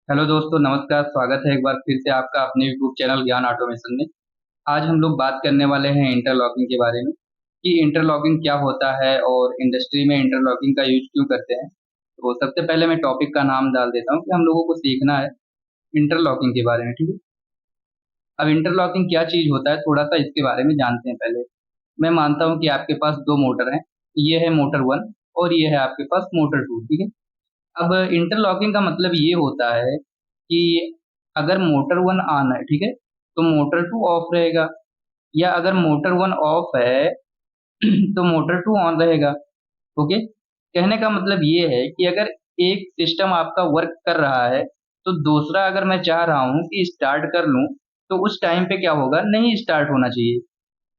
Hello दोस्तों, नमस्कार। स्वागत है एक बार फिर से आपका अपने यूट्यूब चैनल ज्ञान ऑटोमेशन में। आज हम लोग बात करने वाले हैं इंटरलॉकिंग के बारे में कि इंटरलॉकिंग क्या होता है और इंडस्ट्री में इंटरलॉकिंग का यूज क्यों करते हैं। तो सबसे पहले मैं टॉपिक का नाम डाल देता हूँ कि हम लोगों को सीखना है इंटरलॉकिंग के बारे में, ठीक है। अब इंटरलॉकिंग क्या चीज़ होता है, थोड़ा सा इसके बारे में जानते हैं पहले। मैं मानता हूँ कि आपके पास दो मोटर हैं। ये है मोटर वन और ये है आपके पास मोटर टू, ठीक है। अब इंटरलॉकिंग का मतलब ये होता है कि अगर मोटर वन ऑन है, ठीक है, तो मोटर टू ऑफ रहेगा। या अगर मोटर वन ऑफ है तो मोटर टू ऑन रहेगा। ओके। कहने का मतलब ये है कि अगर एक सिस्टम आपका वर्क कर रहा है तो दूसरा अगर मैं चाह रहा हूँ कि स्टार्ट कर लूँ, तो उस टाइम पे क्या होगा, नहीं स्टार्ट होना चाहिए।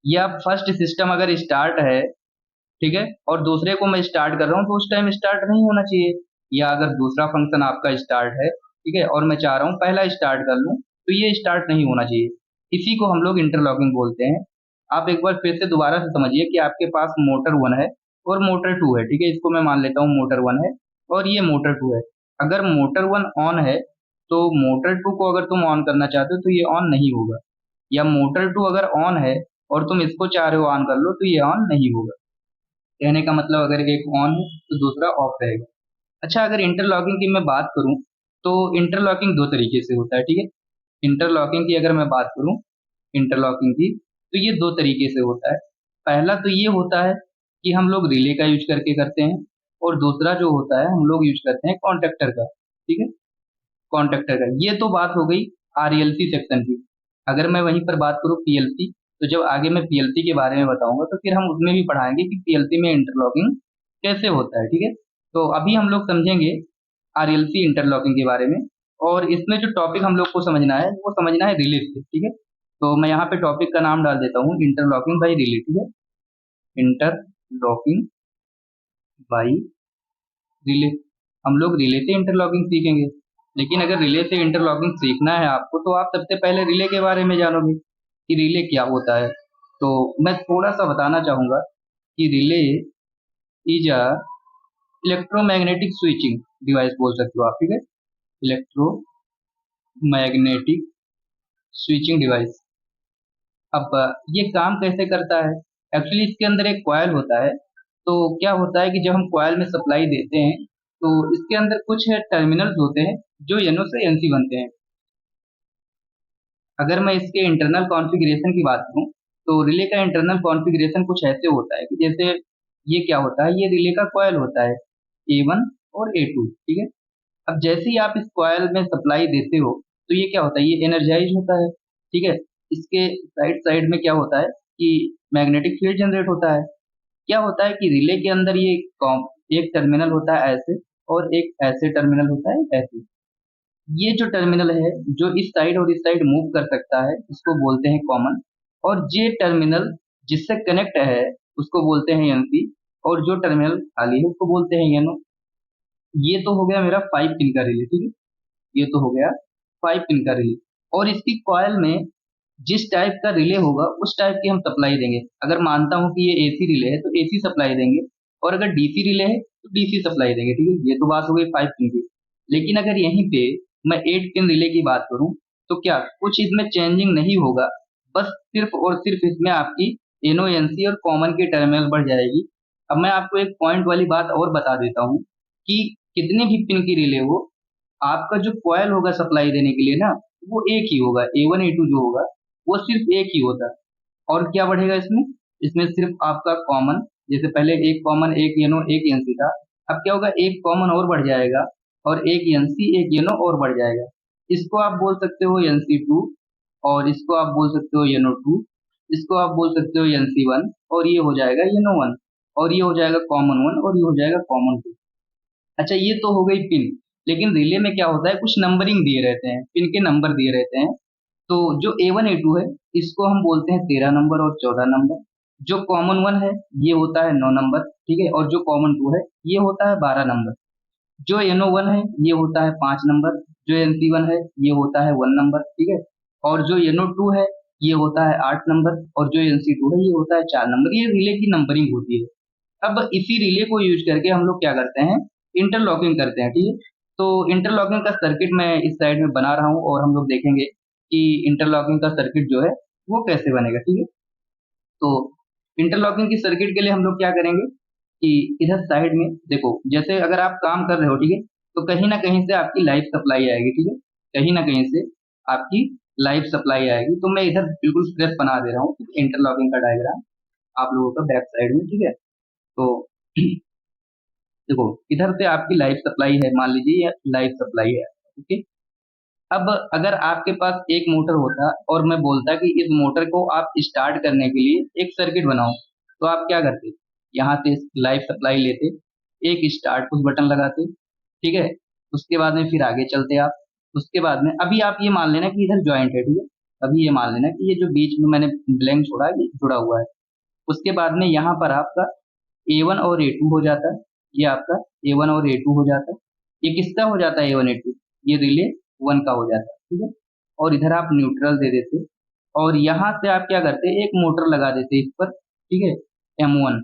या फर्स्ट सिस्टम अगर स्टार्ट है, ठीक है, और दूसरे को मैं स्टार्ट कर रहा हूँ तो उस टाइम स्टार्ट नहीं होना चाहिए। या अगर दूसरा फंक्शन आपका स्टार्ट है, ठीक है, और मैं चाह रहा हूँ पहला स्टार्ट कर लूँ, तो ये स्टार्ट नहीं होना चाहिए। इसी को हम लोग इंटरलॉकिंग बोलते हैं। आप एक बार फिर से दोबारा से समझिए कि आपके पास मोटर वन है और मोटर टू है, ठीक है। इसको मैं मान लेता हूँ मोटर वन है और ये मोटर टू है। अगर मोटर वन ऑन है तो मोटर टू को अगर तुम ऑन करना चाहते हो तो ये ऑन नहीं होगा। या मोटर टू अगर ऑन है और तुम इसको चाह रहे हो ऑन कर लो, तो ये ऑन नहीं होगा। कहने का मतलब अगर एक ऑन है तो दूसरा ऑफ रहेगा। अच्छा, अगर इंटरलॉकिंग की मैं बात करूं तो इंटरलॉकिंग दो तरीके से होता है, ठीक है। इंटरलॉकिंग की अगर मैं बात करूं, इंटरलॉकिंग की, तो ये दो तरीके से होता है। पहला तो ये होता है कि हम लोग रिले का यूज करके करते हैं, और दूसरा जो होता है हम लोग यूज करते हैं कॉन्टेक्टर का, ठीक है। कॉन्ट्रैक्टर का ये तो बात हो गई आरएलसी सेक्शन की। अगर मैं वहीं पर बात करूँ पीएलसी, तो जब आगे मैं पीएलसी के बारे में बताऊंगा तो फिर हम उसमें भी पढ़ाएंगे कि पीएलसी में इंटरलॉकिंग कैसे होता है, ठीक है। तो अभी हम लोग समझेंगे आरएलसी इंटरलॉकिंग के बारे में। और इसमें जो टॉपिक हम लोग को समझना है वो समझना है रिले से, ठीक है। तो मैं यहाँ पे टॉपिक का नाम डाल देता हूँ इंटरलॉकिंग बाई रिले, ठीक है। Interlocking by relay. हम लोग रिले से इंटरलॉकिंग सीखेंगे। लेकिन अगर रिले से इंटरलॉकिंग सीखना है आपको तो आप सबसे पहले रिले के बारे में जानोगे कि रिले क्या होता है। तो मैं थोड़ा सा बताना चाहूंगा कि relay is a electromagnetic switching device बोल सकते हो आप, ठीक है। Electromagnetic switching device. अब ये काम कैसे करता है। एक्चुअली इसके अंदर एक कॉइल होता है। तो क्या होता है कि जब हम कॉइल में सप्लाई देते हैं तो इसके अंदर कुछ टर्मिनल्स होते हैं जो एनओ से एनसी बनते हैं। अगर मैं इसके इंटरनल कॉन्फ़िगरेशन की बात करूं तो रिले का इंटरनल कॉन्फ़िगरेशन कुछ ऐसे होता है कि जैसे ये क्या होता है, ये रिले का कॉइल होता है A1 और A2, ठीक है। अब जैसे ही आप इस कॉइल में सप्लाई देते हो तो ये क्या होता है, ये एनर्जाइज होता है, ठीक है। इसके साइड साइड में क्या होता है कि मैग्नेटिक फील्ड जनरेट होता है। क्या होता है कि रिले के अंदर ये एक टर्मिनल होता है ऐसे, और एक ऐसे टर्मिनल होता है ऐसे। ये जो टर्मिनल है जो इस साइड और इस साइड मूव कर सकता है इसको बोलते हैं कॉमन। और ये टर्मिनल जिससे कनेक्ट है उसको बोलते हैं एनसी। और जो टर्मिनल खाली है उसको बोलते हैं एनो। ये तो हो गया मेरा 5 पिन का रिले, ठीक है। ये तो हो गया 5 पिन का रिले। और इसकी कॉइल में जिस टाइप का रिले होगा उस टाइप की हम सप्लाई देंगे। अगर मानता हूं कि ये एसी रिले है तो एसी सप्लाई देंगे, और अगर डीसी रिले है तो डीसी सप्लाई देंगे, ठीक है। ये तो बात हो गई 5 पिन की। लेकिन अगर यहीं पे मैं 8 पिन रिले की बात करूं तो क्या कुछ इसमें चेंजिंग नहीं होगा। बस सिर्फ और सिर्फ इसमें आपकी एनओएनसी और कॉमन की टर्मिनल बढ़ जाएगी। अब मैं आपको एक पॉइंट वाली बात और बता देता हूँ कि कितने भी पिन की रिले हो, आपका जो कॉइल होगा सप्लाई देने के लिए ना, वो एक ही होगा। A1 A2 जो होगा वो सिर्फ एक ही होता है। और क्या बढ़ेगा इसमें, इसमें सिर्फ आपका कॉमन, जैसे पहले एक कॉमन एक येनो एक एनसी था, अब क्या होगा एक कॉमन और बढ़ जाएगा, और एक एनसी एक येनो और बढ़ जाएगा। इसको आप बोल सकते हो NC2, और इसको आप बोल सकते हो येनो टू, इसको आप बोल सकते हो NC1, और ये हो जाएगा येनो वन, और ये हो जाएगा कॉमन वन, और ये हो जाएगा कॉमन टू। अच्छा, ये तो हो गई पिन। लेकिन रिले में क्या होता है, कुछ नंबरिंग दिए रहते हैं, पिन के नंबर दिए रहते हैं। तो जो A1 A2 है इसको हम बोलते हैं 13 नंबर और 14 नंबर। जो कॉमन वन है ये होता है 9 नंबर, ठीक है। और जो कॉमन टू है ये होता है 12 नंबर। जो एनो वन है ये होता है 5 नंबर। जो एनसी वन है ये होता है 1 नंबर, ठीक है। और जो एनो टू है ये होता है 8 नंबर, और जो एनसी टू है ये होता है 4 नंबर। ये रिले की नंबरिंग होती है। अब इसी रिले को यूज करके हम लोग क्या करते हैं, इंटरलॉकिंग करते हैं, ठीक है। तो इंटरलॉकिंग का सर्किट मैं इस साइड में बना रहा हूँ और हम लोग देखेंगे कि इंटरलॉकिंग का सर्किट जो है वो कैसे बनेगा, ठीक है। तो इंटरलॉकिंग की सर्किट के लिए हम लोग क्या करेंगे कि इधर साइड में देखो, जैसे अगर आप काम कर रहे हो, ठीक है, तो कहीं ना कहीं से आपकी लाइफ सप्लाई आएगी, ठीक है, कहीं ना कहीं से आपकी लाइफ सप्लाई आएगी। तो मैं इधर बिल्कुल फ्रेश बना दे रहा हूँ इंटरलॉकिंग का डायग्राम आप लोगों का बैक साइड में, ठीक है। तो देखो, इधर से आपकी लाइफ सप्लाई है, मान लीजिए ये लाइफ सप्लाई है, ओके। अब अगर आपके पास एक मोटर होता और मैं बोलता कि इस मोटर को आप स्टार्ट करने के लिए एक सर्किट बनाओ, तो आप क्या करते? यहाँ से लाइफ सप्लाई लेते, एक स्टार्ट पुश बटन लगाते, ठीक है। उसके बाद में फिर आगे चलते आप। उसके बाद में अभी आप ये मान लेना कि इधर ज्वाइंट है, ठीक है। अभी ये मान लेना कि ये जो बीच में मैंने ब्लैंक छोड़ा है ये जुड़ा हुआ है। उसके बाद में यहाँ पर आपका A1 और A2 हो जाता है। ये आपका A1 और A2 हो जाता है। ये किसका हो जाता है A1 A2? ये रिले 1 का हो जाता है, ठीक है। और इधर आप न्यूट्रल दे देते और यहाँ से आप क्या करते, एक मोटर लगा देते इस पर, ठीक है, M1।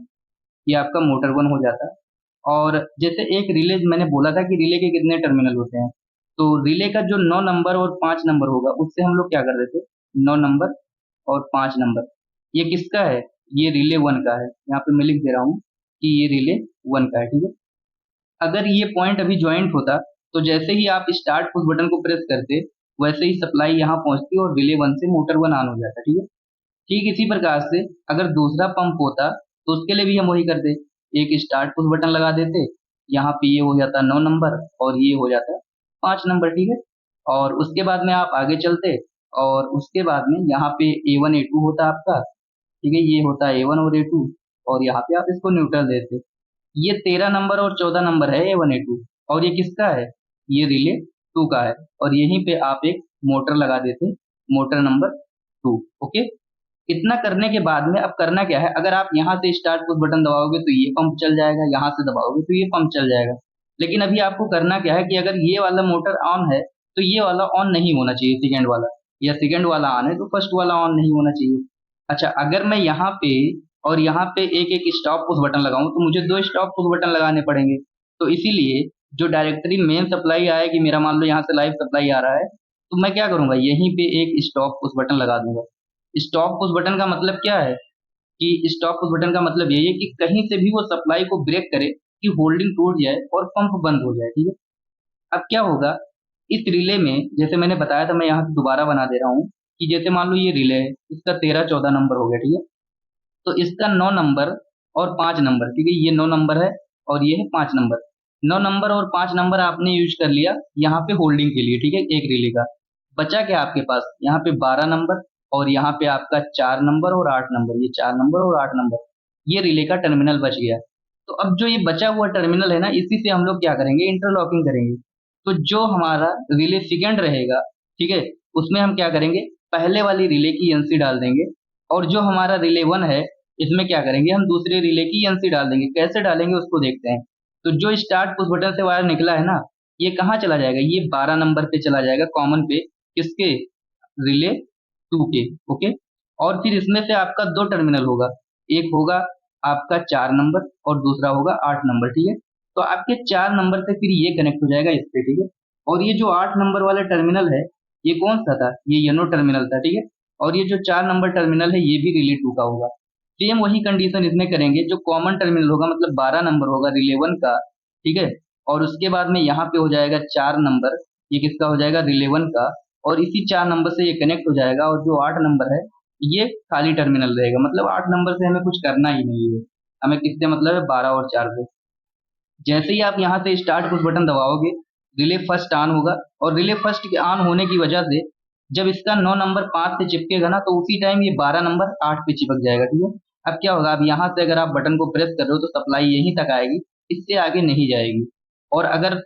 ये आपका मोटर 1 हो जाता है। और जैसे एक रिले मैंने बोला था कि रिले के कितने टर्मिनल होते हैं, तो रिले का जो 9 नंबर और 5 नंबर होगा उससे हम लोग क्या कर देते, 9 नंबर और 5 नंबर, ये किसका है? ये रिले 1 का है। यहाँ पे मैं लिख दे रहा हूँ कि ये रिले 1 का है, ठीक है। अगर ये पॉइंट अभी ज्वाइंट होता तो जैसे ही आप स्टार्ट पुश बटन को प्रेस करते वैसे ही सप्लाई यहाँ पहुंचती और रिले 1 से मोटर 1 ऑन हो जाता, ठीक है। ठीक इसी प्रकार से अगर दूसरा पंप होता तो उसके लिए भी हम वही करते, एक स्टार्ट पुश बटन लगा देते, यहाँ पे ये हो जाता 9 नंबर और ये हो जाता 5 नंबर, ठीक है। और उसके बाद में आप आगे चलते और उसके बाद में यहाँ पे A1 A2 होता आपका, ठीक है, ये होता है A1 और A2 और यहाँ पे आप इसको न्यूट्रल देते। ये 13 नंबर और 14 नंबर है A1 A2 और ये किसका है? ये रिले 2 का है। और यहीं पे आप एक मोटर लगा देते, मोटर नंबर 2, ओके। इतना करने के बाद में अब करना क्या है, अगर आप यहाँ से स्टार्ट पुश बटन दबाओगे तो ये पंप चल जाएगा, यहाँ से दबाओगे तो ये पंप चल जाएगा। लेकिन अभी आपको करना क्या है कि अगर ये वाला मोटर ऑन है तो ये वाला ऑन नहीं होना चाहिए, सेकेंड वाला, या सेकेंड वाला ऑन है तो फर्स्ट वाला ऑन नहीं होना चाहिए। अच्छा, अगर मैं यहाँ पे और यहाँ पे एक एक स्टॉप पुश बटन लगाऊं तो मुझे दो स्टॉप पुश बटन लगाने पड़ेंगे। तो इसीलिए जो डायरेक्टरी मेन सप्लाई आएगी, मेरा मान लो यहाँ से लाइव सप्लाई आ रहा है, तो मैं क्या करूंगा, यहीं पे एक स्टॉप पुश बटन लगा दूंगा। स्टॉप पुश बटन का मतलब क्या है कि स्टॉप पुश बटन का मतलब यही है कि कहीं से भी वो सप्लाई को ब्रेक करे कि होल्डिंग टूट जाए और पंप बंद हो जाए, ठीक है। अब क्या होगा इस रिले में, जैसे मैंने बताया था, मैं यहाँ से दोबारा बना दे रहा हूँ कि जैसे मान लो ये रिले है, इसका 13-14 नंबर हो गया, ठीक है। तो इसका 9 नंबर और 5 नंबर, ठीक है, ये 9 नंबर है और ये है 5 नंबर। 9 नंबर और 5 नंबर आपने यूज कर लिया यहाँ पे होल्डिंग के लिए, ठीक है, एक रिले का। बचा क्या आपके पास, यहाँ पे 12 नंबर और यहाँ पे आपका 4 नंबर और 8 नंबर, ये 4 नंबर और 8 नंबर, ये रिले का टर्मिनल बच गया। तो अब जो ये बचा हुआ टर्मिनल है ना, इसी से हम लोग क्या करेंगे, इंटरलॉकिंग करेंगे। तो जो हमारा रिले सेकेंड रहेगा, ठीक है, उसमें हम क्या करेंगे, पहले वाली रिले की एनसी डाल देंगे। और जो हमारा रिले 1 है, इसमें क्या करेंगे, हम दूसरे रिले की एनसी डाल देंगे। कैसे डालेंगे उसको देखते हैं। तो जो स्टार्ट पुश बटन से वायर निकला है ना, ये कहाँ चला जाएगा, ये 12 नंबर पे चला जाएगा, कॉमन पे, किसके, रिले 2 के, ओके। और फिर इसमें से आपका दो टर्मिनल होगा, एक होगा आपका 4 नंबर और दूसरा होगा 8 नंबर, ठीक है। तो आपके 4 नंबर से फिर ये कनेक्ट हो जाएगा इस पे, ठीक है। और ये जो 8 नंबर वाला टर्मिनल है, ये कौन सा था, ये येनो टर्मिनल था, ठीक है। और ये जो 4 नंबर टर्मिनल है ये भी रिले 2 का होगा। सेम वही कंडीशन इसमें करेंगे, जो कॉमन टर्मिनल होगा मतलब 12 नंबर होगा रिले 1 का, ठीक है। और उसके बाद में यहाँ पे हो जाएगा 4 नंबर, ये किसका हो जाएगा, रिले 1 का। और इसी 4 नंबर से ये कनेक्ट हो जाएगा और जो 8 नंबर है ये खाली टर्मिनल रहेगा, मतलब 8 नंबर से हमें कुछ करना ही नहीं है, हमें किससे मतलब है, 12 और 4 से। जैसे ही आप यहाँ से स्टार्ट पुश बटन दबाओगे रिले फर्स्ट ऑन होगा और रिले फर्स्ट के ऑन होने की वजह से जब इसका 9 नंबर 5 से चिपकेगा ना, तो उसी टाइम ये 12 नंबर 8 पे चिपक जाएगा, ठीक है। अब क्या होगा, अब यहाँ से अगर आप बटन को प्रेस कर रहे हो तो सप्लाई यहीं तक आएगी, इससे आगे नहीं जाएगी। और अगर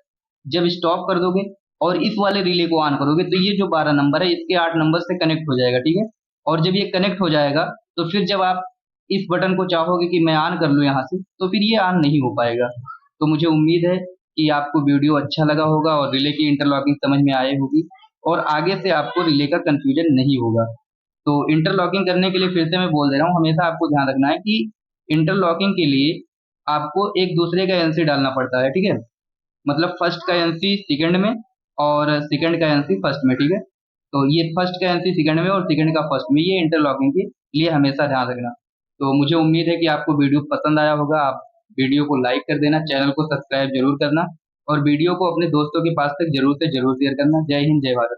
जब स्टॉप कर दोगे और इस वाले रिले को ऑन करोगे तो ये जो 12 नंबर है इसके 8 नंबर से कनेक्ट हो जाएगा, ठीक है। और जब ये कनेक्ट हो जाएगा तो फिर जब आप इस बटन को चाहोगे कि मैं ऑन कर लूँ यहाँ से, तो फिर ये ऑन नहीं हो पाएगा। तो मुझे उम्मीद है कि आपको वीडियो अच्छा लगा होगा और रिले की इंटरलॉकिंग समझ में आई होगी और आगे से आपको रिले का कंफ्यूजन नहीं होगा। तो इंटरलॉकिंग करने के लिए फिर से मैं बोल दे रहा हूँ, हमेशा आपको ध्यान रखना है कि इंटरलॉकिंग के लिए आपको एक दूसरे का एनसी डालना पड़ता है, ठीक है। मतलब फर्स्ट का एनसी सेकंड में और सेकंड का एनसी फर्स्ट में, ठीक है। तो ये फर्स्ट का एनसी सेकंड में और सेकंड का फर्स्ट में, ये इंटरलॉकिंग के लिए हमेशा ध्यान रखना। तो मुझे उम्मीद है कि आपको वीडियो पसंद आया होगा। आप वीडियो को लाइक कर देना, चैनल को सब्सक्राइब जरूर करना और वीडियो को अपने दोस्तों के पास तक जरूर से जरूर शेयर करना। जय हिंद, जय भारत।